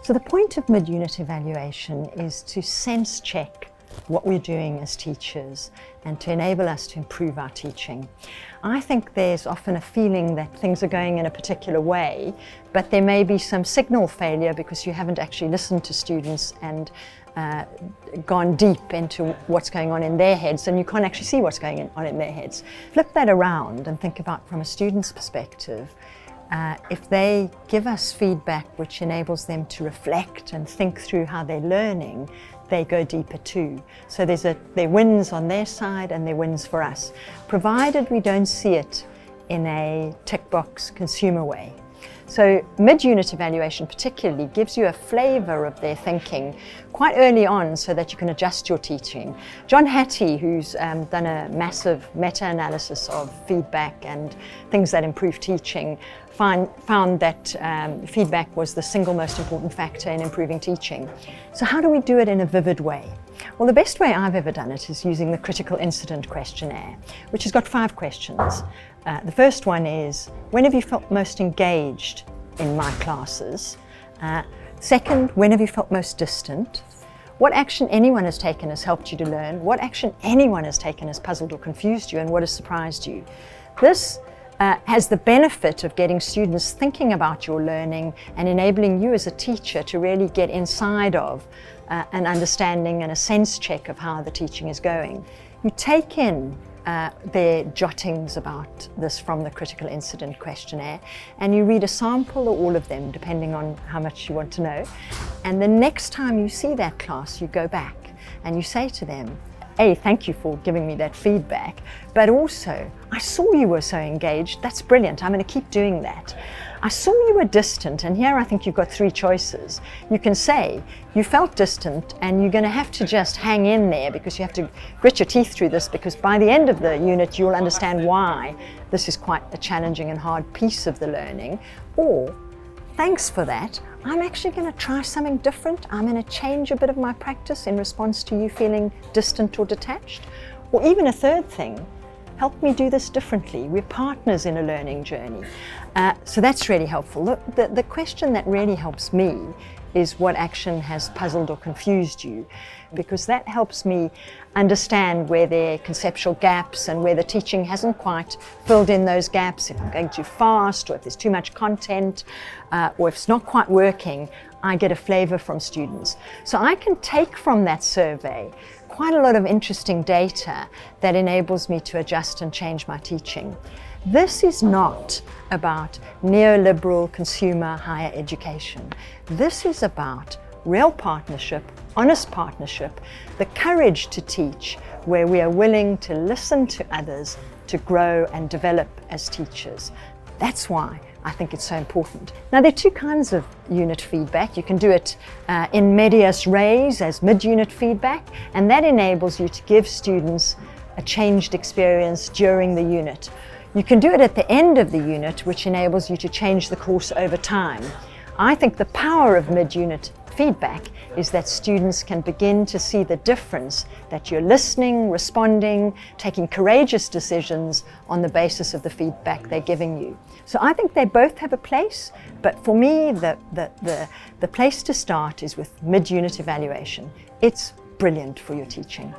So the point of mid-unit evaluation is to sense check what we're doing as teachers and to enable us to improve our teaching. I think there's often a feeling that things are going in a particular way, but there may be some signal failure because you haven't actually listened to students and gone deep into what's going on in their heads, and you can't actually see what's going on in their heads. Flip that around and think about from a student's perspective. If they give us feedback which enables them to reflect and think through how they're learning, they go deeper too. So there are wins on their side and there are wins for us, provided we don't see it in a tick box consumer way. So mid-unit evaluation particularly gives you a flavour of their thinking quite early on so that you can adjust your teaching. John Hattie, who's done a massive meta-analysis of feedback and things that improve teaching, found that feedback was the single most important factor in improving teaching. So how do we do it in a vivid way? Well, the best way I've ever done it is using the critical incident questionnaire, which has got 5 questions. The first one is, when have you felt most engaged in my classes? Second, when have you felt most distant? What action anyone has taken has helped you to learn? What action anyone has taken has puzzled or confused you, and what has surprised you? This has the benefit of getting students thinking about your learning and enabling you as a teacher to really get inside of an understanding and a sense check of how the teaching is going. You take in their jottings about this from the critical incident questionnaire, and you read a sample or all of them depending on how much you want to know, and the next time you see that class you go back and you say to them, A, thank you for giving me that feedback, but also, I saw you were so engaged, that's brilliant, I'm going to keep doing that. I saw you were distant, and here I think you've got 3 choices. You can say, you felt distant and you're going to have to just hang in there because you have to grit your teeth through this, because by the end of the unit you'll understand why this is quite a challenging and hard piece of the learning. Or, thanks for that, I'm actually going to try something different. I'm going to change a bit of my practice in response to you feeling distant or detached. Or even a third thing, help me do this differently. We're partners in a learning journey. So that's really helpful. The question that really helps me is what action has puzzled or confused you, because that helps me understand where there are conceptual gaps and where the teaching hasn't quite filled in those gaps. If I'm going too fast, or if there's too much content, or if it's not quite working, I get a flavour from students. So I can take from that survey quite a lot of interesting data that enables me to adjust and change my teaching. This is not about neoliberal consumer higher education. This is about real partnership, honest partnership, the courage to teach where we are willing to listen to others to grow and develop as teachers. That's why I think it's so important. Now, there are 2 kinds of unit feedback. You can do it in medias res as mid-unit feedback, and that enables you to give students a changed experience during the unit. You can do it at the end of the unit, which enables you to change the course over time. I think the power of mid-unit feedback is that students can begin to see the difference, that you're listening, responding, taking courageous decisions on the basis of the feedback they're giving you. So I think they both have a place, but for me the place to start is with mid-unit evaluation. It's brilliant for your teaching.